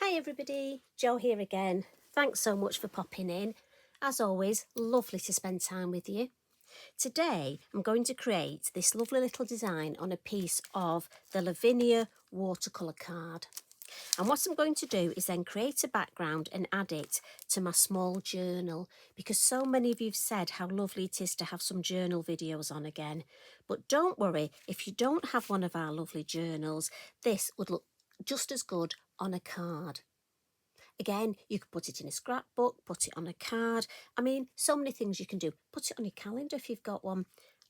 Hi everybody, Jo here again. Thanks so much for popping in. As always, lovely to spend time with you. Today I'm going to create this lovely little design on a piece of the Lavinia Watercolour Card. And what I'm going to do is then create a background and add it to my small journal, because so many of you have said how lovely it is to have some journal videos on again. But don't worry, if you don't have one of our lovely journals, this would look just as good on a card. Again, you could put it in a scrapbook, put it on a card. I mean, so many things you can do. Put it on your calendar if you've got one.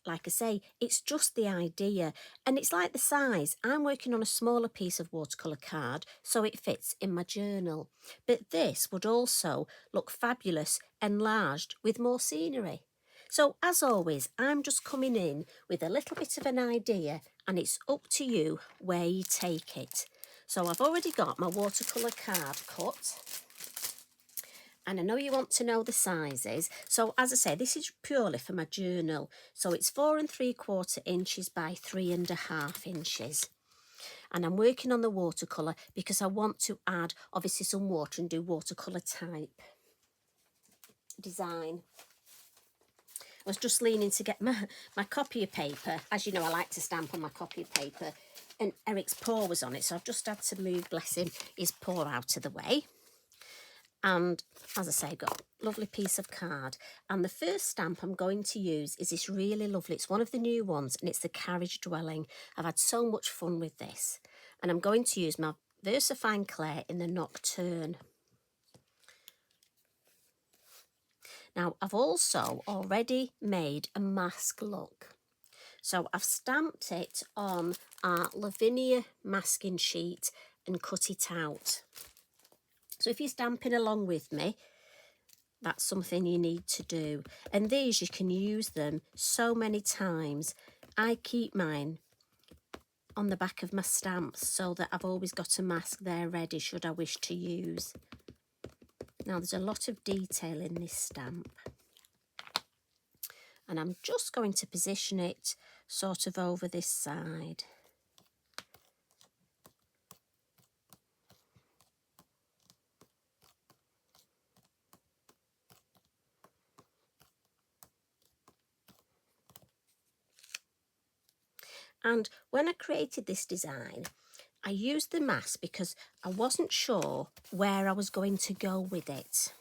Like I say, it's just the idea. And it's like the size. I'm working on a smaller piece of watercolour card, so it fits in my journal. But this would also look fabulous enlarged with more scenery. So as always, I'm just coming in with a little bit of an idea, and it's up to you where you take it. So I've already got my watercolour card cut, and I know you want to know the sizes. So as I say, this is purely for my journal. So it's 4 3/4 inches by 3.5 inches. And I'm working on the watercolour because I want to add obviously some water and do watercolour type design. I was just leaning to get my copy of paper. As you know, I like to stamp on my copy of paper, and Eric's paw was on it, so I've just had to move, bless him, his paw out of the way. And as I say, I've got a lovely piece of card. And the first stamp I'm going to use is this really lovely, it's one of the new ones, and it's the Carriage Dwelling. I've had so much fun with this. And I'm going to use my VersaFine Clay in the Nocturne. Now, I've also already made a mask look. So I've stamped it on our Lavinia masking sheet and cut it out. So if you're stamping along with me, that's something you need to do. And these, you can use them so many times. I keep mine on the back of my stamps so that I've always got a mask there ready should I wish to use. Now there's a lot of detail in this stamp. And I'm just going to position it sort of over this side. And when I created this design, I used the mask because I wasn't sure where I was going to go with it.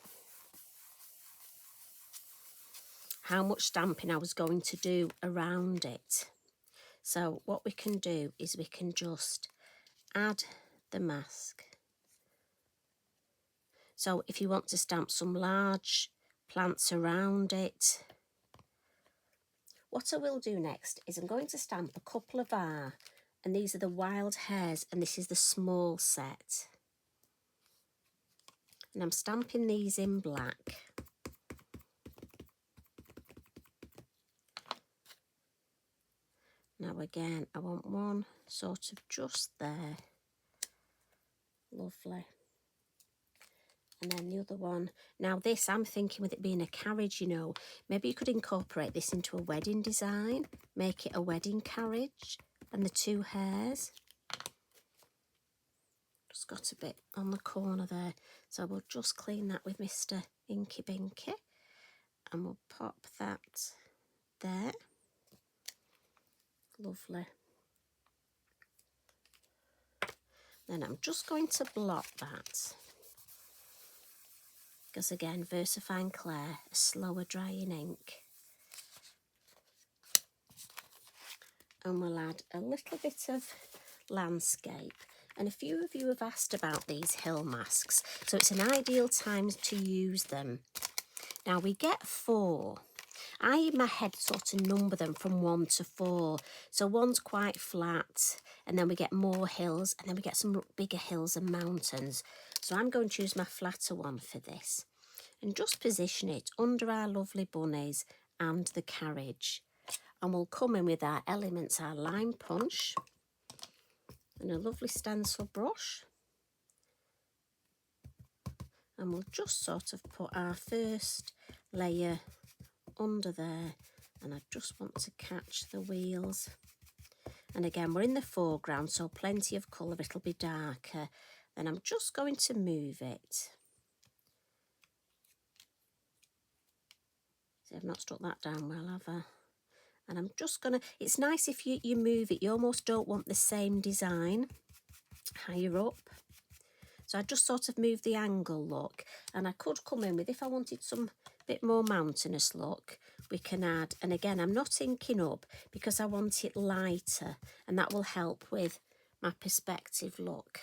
How much stamping I was going to do around it. So what we can do is we can just add the mask. So if you want to stamp some large plants around it. What I will do next is I'm going to stamp a couple of and these are the wild hares, and this is the small set. And I'm stamping these in black. Now again, I want one sort of just there. Lovely. And then the other one. Now this, I'm thinking with it being a carriage, you know, maybe you could incorporate this into a wedding design. Make it a wedding carriage and the two hares. Just got a bit on the corner there. So we'll just clean that with Mr. Inky Binky. And we'll pop that there. Lovely. Then I'm just going to blot that. Because again, VersaFine Clay, a slower drying ink. And we'll add a little bit of landscape. And a few of you have asked about these hill masks, so it's an ideal time to use them. Now we get 4. I in my head sort of number them from 1 to 4. So 1's quite flat, and then we get more hills, and then we get some bigger hills and mountains. So I'm going to use my flatter one for this. And just position it under our lovely bunnies and the carriage. And we'll come in with our elements, our lime punch, and a lovely stencil brush. And we'll just sort of put our first layer under there, and I just want to catch the wheels. And again, we're in the foreground, so plenty of colour, it'll be darker then I'm just going to move it. See, I've not stuck that down well, have I? And I'm just gonna, it's nice if you move it, you almost don't want the same design higher up. So I just sort of move the angle, look, and I could come in with, if I wanted some bit more mountainous look, we can add, and again, I'm not inking up because I want it lighter, and that will help with my perspective look.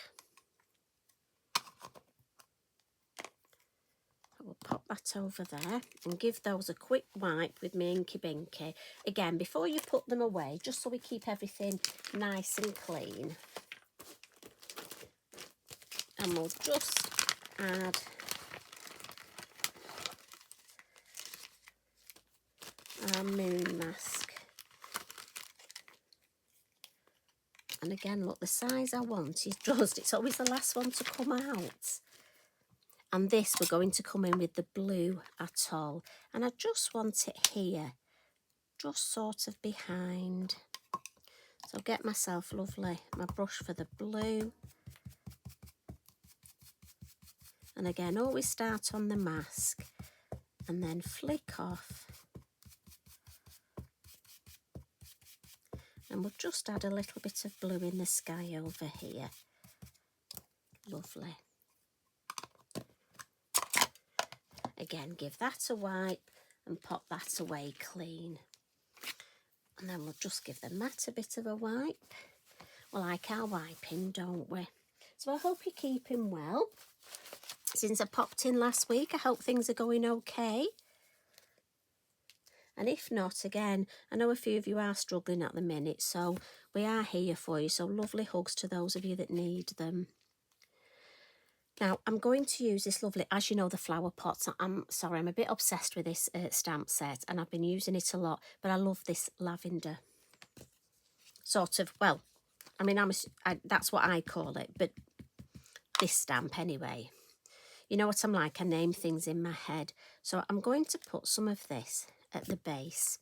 We'll pop that over there and give those a quick wipe with my Inky Binky. Again, before you put them away, just so we keep everything nice and clean. And we'll just add our moon mask. And again, look, the size I want is just, it's always the last one to come out. And this, we're going to come in with the blue Atoll. And I just want it here, just sort of behind. So get myself lovely, my brush for the blue. And again, always start on the mask and then flick off. And we'll just add a little bit of blue in the sky over here. Lovely. Again, give that a wipe and pop that away clean. And then we'll just give the mat a bit of a wipe. We like our wiping, don't we? So I hope you're keeping well. Since I popped in last week, I hope things are going okay. And if not, again, I know a few of you are struggling at the minute, so we are here for you. So lovely hugs to those of you that need them. Now, I'm going to use this lovely, as you know, the flower pots. I'm sorry, I'm a bit obsessed with this stamp set, and I've been using it a lot, but I love this lavender sort of, well, I mean, that's what I call it, but this stamp anyway. You know what I'm like, I name things in my head. So I'm going to put some of this at the base.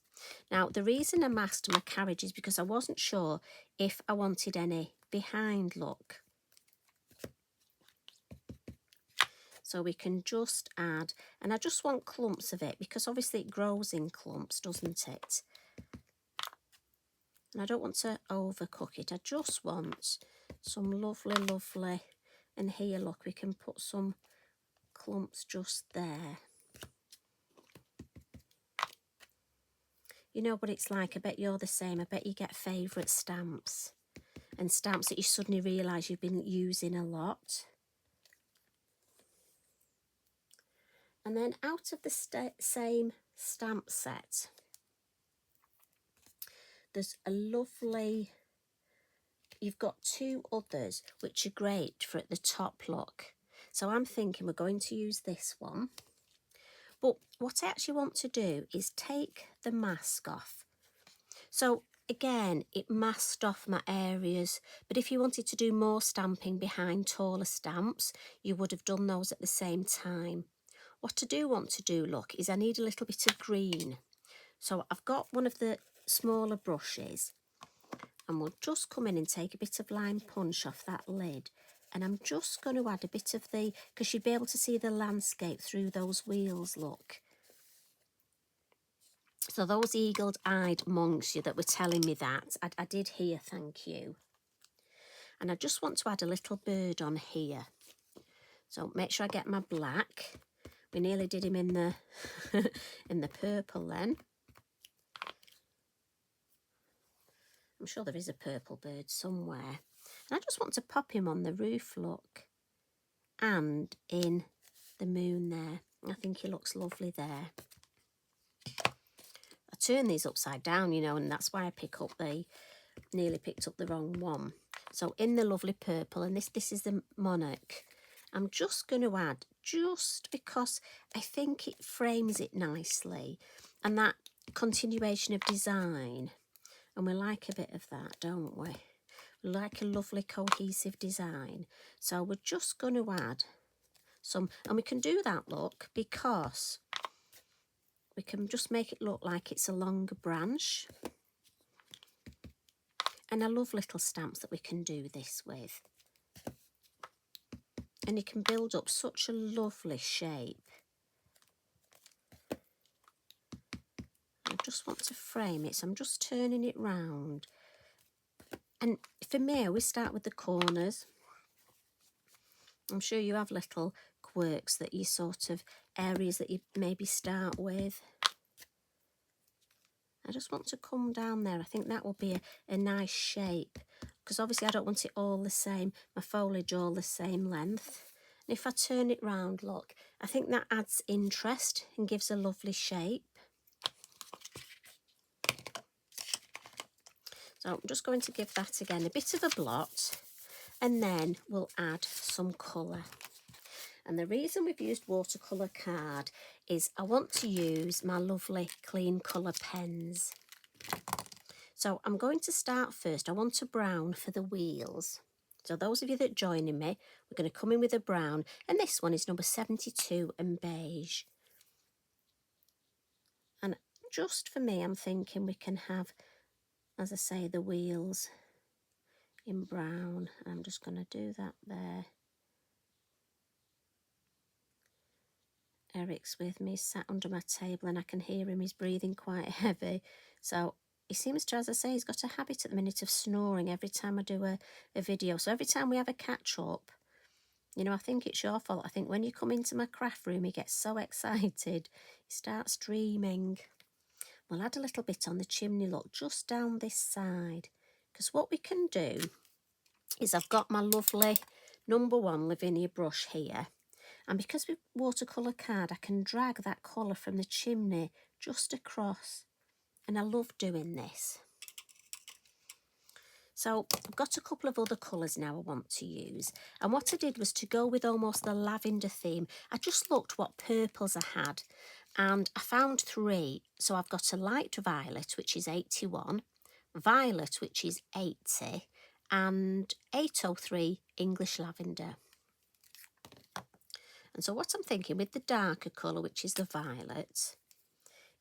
Now, the reason I masked my carriage is because I wasn't sure if I wanted any behind look. So we can just add, and I just want clumps of it because obviously it grows in clumps, doesn't it? And I don't want to overcook it. I just want some lovely, lovely, and here, look, we can put some clumps just there. You know what it's like, I bet you're the same. I bet you get favourite stamps and stamps that you suddenly realise you've been using a lot. And then out of the same stamp set, there's a lovely, you've got two others which are great for at the top look. So I'm thinking we're going to use this one. But what I actually want to do is take the mask off. So again, it masked off my areas, but if you wanted to do more stamping behind taller stamps, you would have done those at the same time. What I do want to do, look, is I need a little bit of green. So I've got one of the smaller brushes, and we'll just come in and take a bit of lime punch off that lid. And I'm just going to add a bit of the, because you'd be able to see the landscape through those wheels, look. So those eagle-eyed monks that were telling me that, I did hear, thank you. And I just want to add a little bird on here. So make sure I get my black. We nearly did him in the in the purple then. I'm sure there is a purple bird somewhere. And I just want to pop him on the roof, look. And in the moon there. I think he looks lovely there. I turn these upside down, you know, and that's why I nearly picked up the wrong one. So in the lovely purple, and this is the monarch. I'm just going to add, just because I think it frames it nicely, and that continuation of design, and we like a bit of that, don't we? We like a lovely cohesive design. So we're just going to add some, and we can do that, look, because we can just make it look like it's a longer branch. And I love little stamps that we can do this with. and you can build up such a lovely shape. I just want to frame it, so I'm just turning it round. And for me, I always start with the corners. I'm sure you have little quirks that you sort of, areas that you maybe start with. I just want to come down there. I think that will be a nice shape, because obviously I don't want it all the same, my foliage all the same length. And if I turn it round, look, I think that adds interest and gives a lovely shape. So I'm just going to give that again a bit of a blot, and then we'll add some colour. And the reason we've used watercolour card is I want to use my lovely clean colour pens. So I'm going to start first. I want a brown for the wheels. So those of you that are joining me, we're going to come in with a brown, and this one is number 72 and beige. And just for me, I'm thinking we can have, as I say, the wheels in brown. I'm just going to do that there. Eric's with me, sat under my table, and I can hear him, he's breathing quite heavy. So he seems to, as I say, he's got a habit at the minute of snoring every time I do a video. So every time we have a catch up, you know, I think it's your fault. I think when you come into my craft room, he gets so excited, he starts dreaming. We'll add a little bit on the chimney, look, just down this side. Because what we can do is I've got my lovely number 1 Lavinia brush here. And because with watercolour card, I can drag that colour from the chimney just across. And I love doing this. So I've got a couple of other colours now I want to use. And what I did was to go with almost the lavender theme. I just looked what purples I had. And I found 3. So I've got a light violet, which is 81. Violet, which is 80. And 803 English lavender. And so what I'm thinking with the darker colour, which is the violet,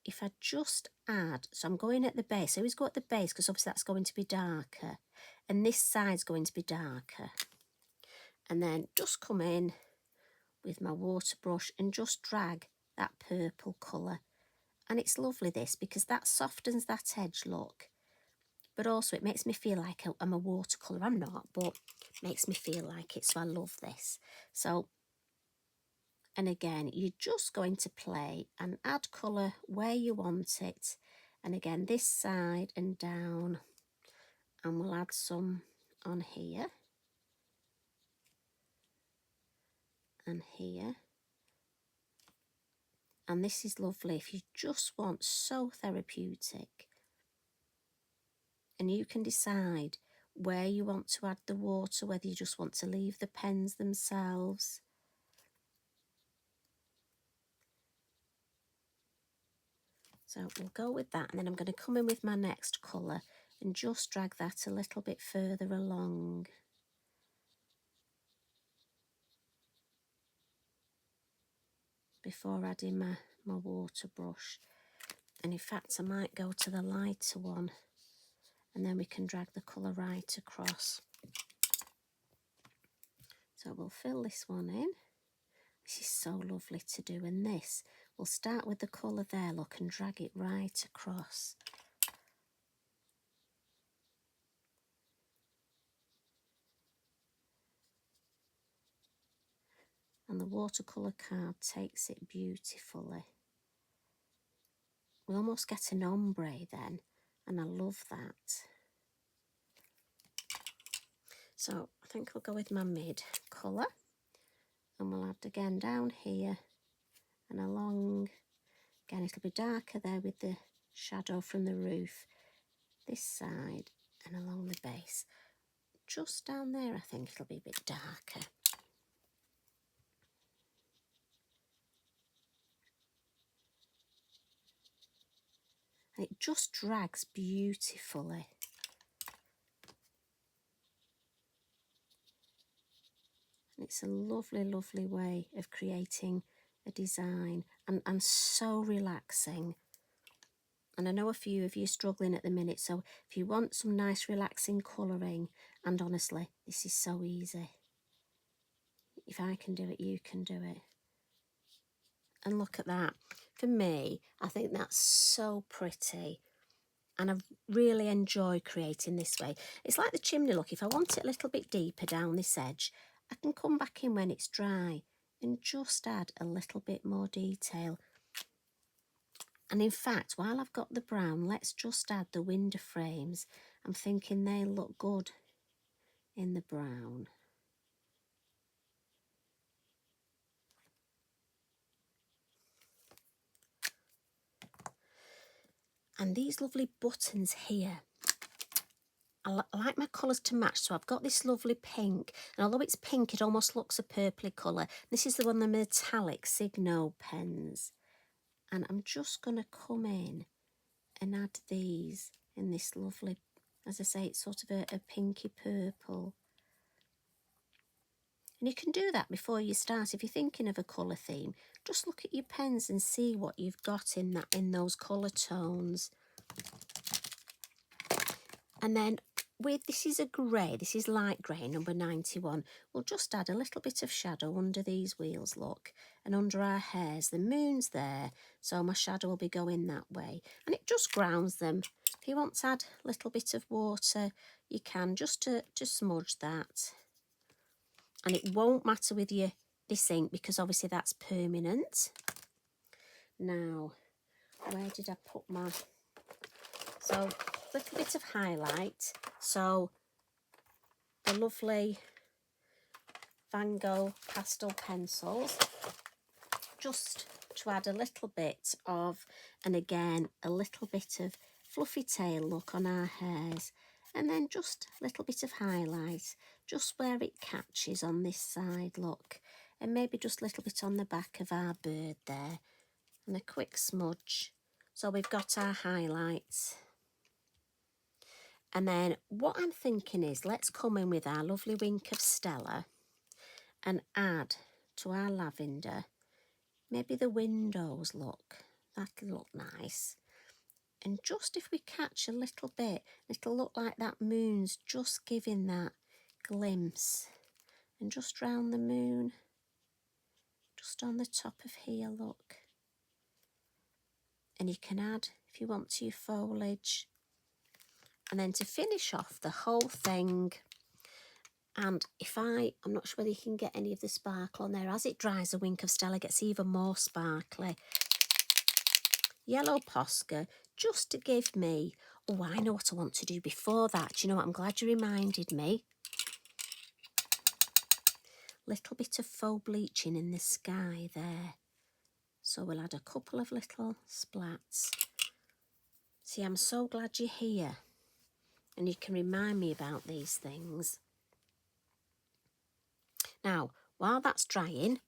if I just add, so I'm going at the base, I always go at the base because obviously that's going to be darker, and this side's going to be darker. And then just come in with my water brush and just drag that purple colour. And it's lovely this, because that softens that edge look, but also it makes me feel like I'm a watercolour. I'm not, but it makes me feel like it, so I love this. So, and again, you're just going to play and add colour where you want it. And again, this side and down. And we'll add some on here. And here. And this is lovely if you just want, so therapeutic. And you can decide where you want to add the water, whether you just want to leave the pens themselves. So we'll go with that, and then I'm going to come in with my next colour and just drag that a little bit further along. Before adding my water brush. And in fact, I might go to the lighter one, and then we can drag the colour right across. So we'll fill this one in. This is so lovely to do, and this, we'll start with the colour there, look, and drag it right across. And the watercolour card takes it beautifully. We almost get an ombre then, and I love that. So I think I'll go with my mid colour, and we'll add again down here and along. Again, it'll be darker there with the shadow from the roof, this side and along the base. Just down there, I think it'll be a bit darker. And it just drags beautifully. And it's a lovely, lovely way of creating a design, and so relaxing. And I know a few of you are struggling at the minute, so if you want some nice relaxing colouring, and honestly, this is so easy. If I can do it, you can do it. And look at that. For me, I think that's so pretty. And I really enjoy creating this way. It's like the chimney look. If I want it a little bit deeper down this edge, I can come back in when it's dry and just add a little bit more detail. And in fact, while I've got the brown, let's just add the window frames. I'm thinking they look good in the brown. And these lovely buttons here, I like my colours to match, so I've got this lovely pink, and although it's pink, it almost looks a purpley colour. This is the one, the metallic Signo pens. And I'm just going to come in and add these in this lovely, as I say, it's sort of a pinky purple. And you can do that before you start. If you're thinking of a colour theme, just look at your pens and see what you've got in those colour tones. And then this is a grey, this is light grey, number 91. We'll just add a little bit of shadow under these wheels, look, and under our hairs. The moon's there, so my shadow will be going that way. And it just grounds them. If you want to add a little bit of water, you can, just to smudge that. And it won't matter with this ink, because obviously that's permanent. Now, where did I put my... So, a little bit of highlight. So, the lovely Van Gogh pastel pencils, just to add a little bit of, and again, a little bit of fluffy tail look on our hairs. And then just a little bit of highlight, just where it catches on this side, look. And maybe just a little bit on the back of our bird there. And a quick smudge. So we've got our highlights. And then what I'm thinking is, let's come in with our lovely wink of Stella and add to our lavender, maybe the windows, look. That'll look nice. And just if we catch a little bit, it'll look like that moon's just giving that glimpse. And just round the moon, just on the top of here, look. And you can add, if you want to, your foliage. And then to finish off the whole thing, and I'm not sure whether you can get any of the sparkle on there. As it dries, the wink of Stella gets even more sparkly. Yellow Posca, just to give me, oh, I know what I want to do before that. You know what, I'm glad you reminded me. Little bit of faux bleaching in the sky there. So we'll add a couple of little splats. See, I'm so glad you're here. And you can remind me about these things. Now, while that's drying,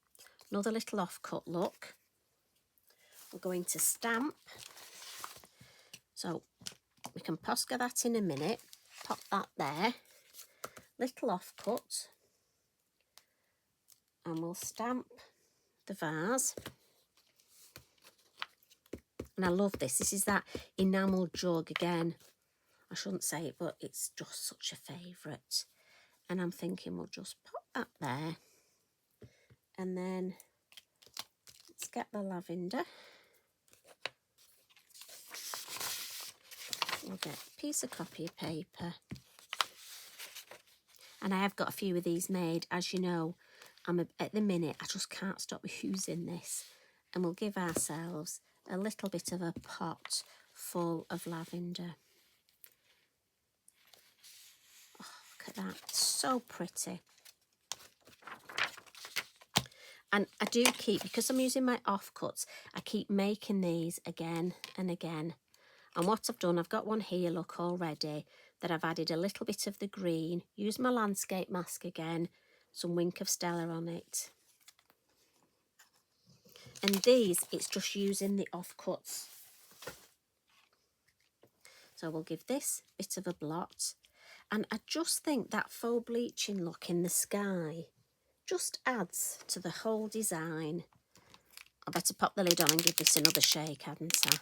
another little off-cut look. We're going to stamp. So we can Posca that in a minute. Pop that there. Little off-cut. And we'll stamp the vase. And I love this. This is that enamel jug again. I shouldn't say it, but it's just such a favourite. And I'm thinking we'll just pop that there. And then let's get the lavender. We'll get a piece of copy paper. And I have got a few of these made. As you know, at the minute, I just can't stop using this. And we'll give ourselves a little bit of a pot full of lavender. Oh, look at that. So pretty. And I do keep, because I'm using my offcuts, I keep making these again and again. And what I've done, I've got one here, look, already, that I've added a little bit of the green, use my landscape mask again, some wink of Stella on it. And these, it's just using the offcuts. So we'll give this a bit of a blot. And I just think that faux bleaching look in the sky just adds to the whole design. I better pop the lid on and give this another shake, hadn't I?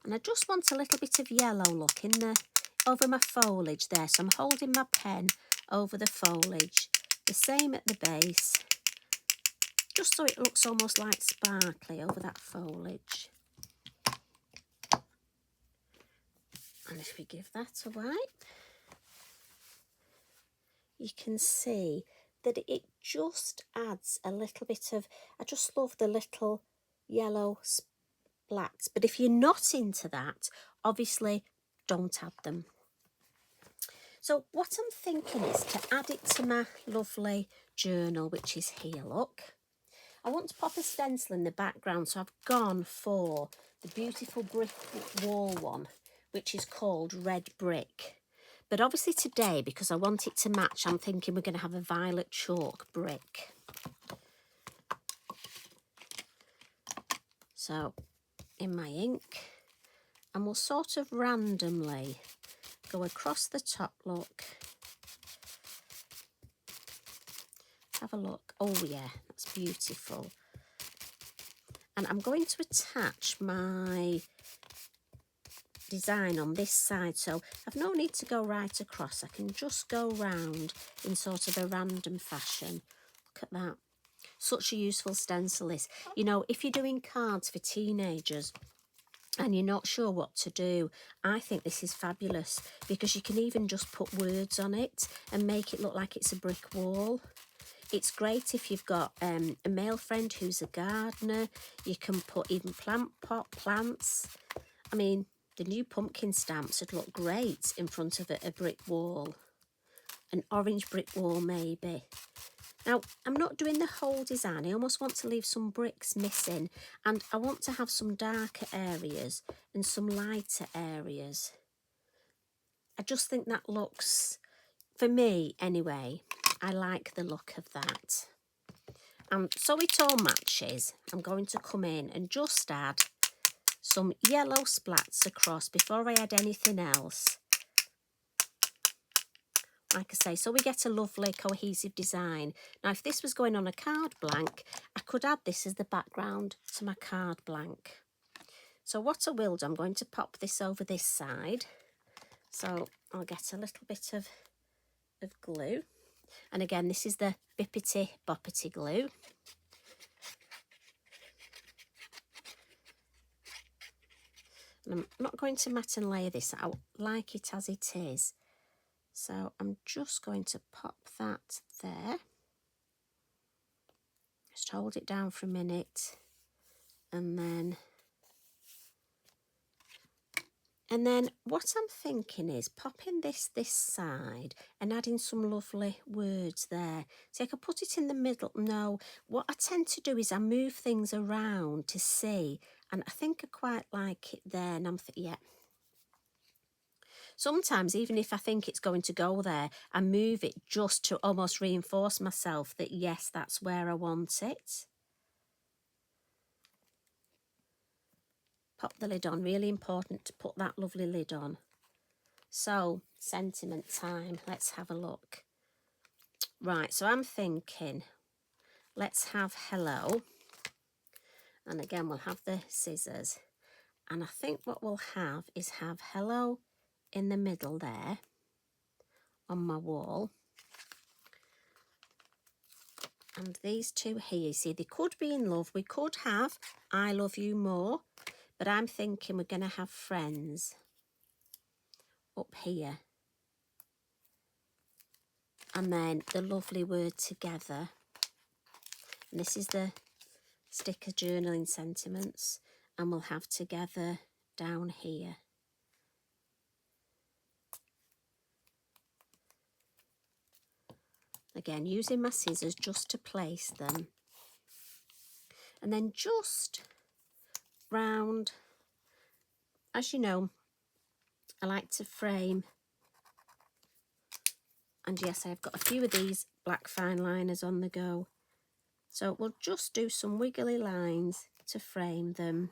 And I just want a little bit of yellow look in over my foliage there. So I'm holding my pen over the foliage The same at the base, just so it looks almost like sparkly over that foliage. And if we give that a wipe, you can see that it just adds a little bit of, I just love the little yellow splats. But if you're not into that, obviously don't add them. So what I'm thinking is to add it to my lovely journal, which is here, look. I want to pop a stencil in the background, so I've gone for the beautiful brick wall one, which is called Red Brick. But obviously today, because I want it to match, I'm thinking we're going to have a violet chalk brick. So in my ink, and we'll sort of randomly go across the top, look. Have a look. Oh yeah, that's beautiful. And I'm going to attach my design on this side, so I've no need to go right across. I can just go round in sort of a random fashion. Look at that. Such a useful stencil is. You know, if you're doing cards for teenagers and you're not sure what to do, I think this is fabulous, because you can even just put words on it and make it look like it's a brick wall. It's great if you've got a male friend who's a gardener. You can put even plant pot plants. I mean, the new pumpkin stamps would look great in front of a brick wall. An orange brick wall maybe. Now, I'm not doing the whole design. I almost want to leave some bricks missing. And I want to have some darker areas and some lighter areas. I just think that looks, for me anyway, I like the look of that. And so it all matches, I'm going to come in and just add some yellow splats across before I add anything else. Like I say, so we get a lovely cohesive design. Now, if this was going on a card blank, I could add this as the background to my card blank. So what I will do, I'm going to pop this over this side. So I'll get a little bit of glue. And again, this is the Bippity Boppity glue. And I'm not going to mat and layer this out, like it as it is. So I'm just going to pop that there. Just hold it down for a minute. And then what I'm thinking is popping this side and adding some lovely words there. See, I could put it in the middle. No, what I tend to do is I move things around to see, and I think I quite like it there. And I'm thinking, yeah. Sometimes, even if I think it's going to go there, I move it just to almost reinforce myself that, yes, that's where I want it. Pop the lid on. Really important to put that lovely lid on. So, sentiment time. Let's have a look. Right, so I'm thinking, let's have hello. And again, we'll have the scissors. And I think what we'll have is have hello in the middle there on my wall. And these two here, you see, they could be in love. We could have I love you more. But I'm thinking we're going to have friends up here. And then the lovely word together. And this is the sticker journaling sentiments. And we'll have together down here. Again, using my scissors just to place them. And then just round. As you know, I like to frame. And yes, I've got a few of these black fine liners on the go. So we'll just do some wiggly lines to frame them.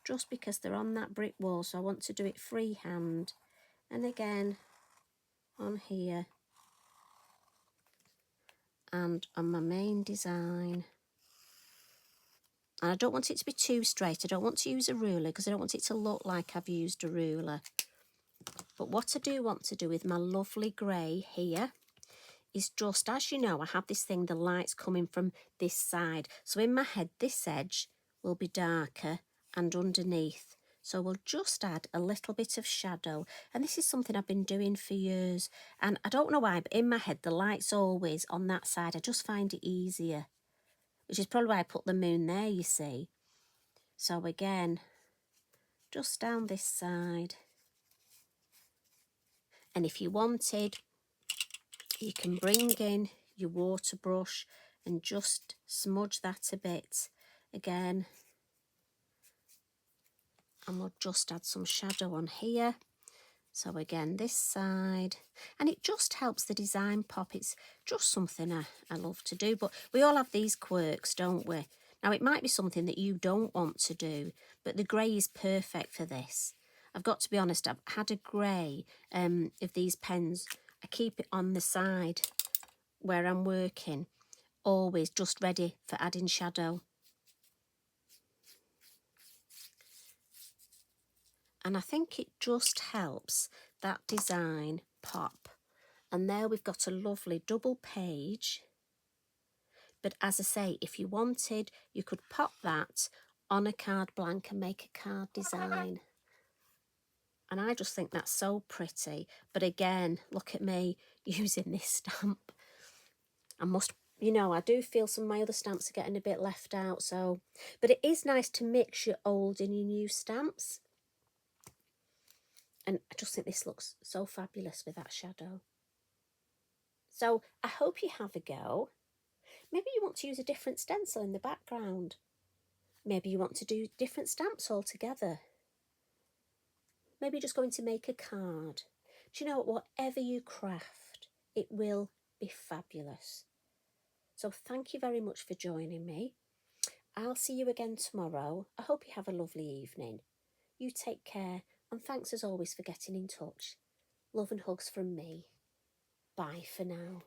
Just because they're on that brick wall, so I want to do it freehand. And again, on here. And on my main design. And I don't want it to be too straight. I don't want to use a ruler because I don't want it to look like I've used a ruler. But what I do want to do with my lovely grey here is just, as you know, I have this thing, the light's coming from this side. So in my head, this edge will be darker and underneath. So we'll just add a little bit of shadow. And this is something I've been doing for years. And I don't know why, but in my head, the light's always on that side. I just find it easier, which is probably why I put the moon there, you see. So again, just down this side. And if you wanted, you can bring in your water brush and just smudge that a bit again. And we'll just add some shadow on here. So again, this side. And it just helps the design pop. It's just something I love to do. But we all have these quirks, don't we? Now, it might be something that you don't want to do, but the grey is perfect for this. I've got to be honest, I've had a grey of these pens. I keep it on the side where I'm working, always just ready for adding shadow. And I think it just helps that design pop. And there we've got a lovely double page. But as I say, if you wanted, you could pop that on a card blank and make a card design. And I just think that's so pretty. But again, look at me using this stamp. I must, you know, I do feel some of my other stamps are getting a bit left out. So, but it is nice to mix your old and your new stamps. And I just think this looks so fabulous with that shadow. So I hope you have a go. Maybe you want to use a different stencil in the background. Maybe you want to do different stamps altogether. Maybe you're just going to make a card. Do you know what? Whatever you craft, it will be fabulous. So thank you very much for joining me. I'll see you again tomorrow. I hope you have a lovely evening. You take care, and thanks as always for getting in touch. Love and hugs from me. Bye for now.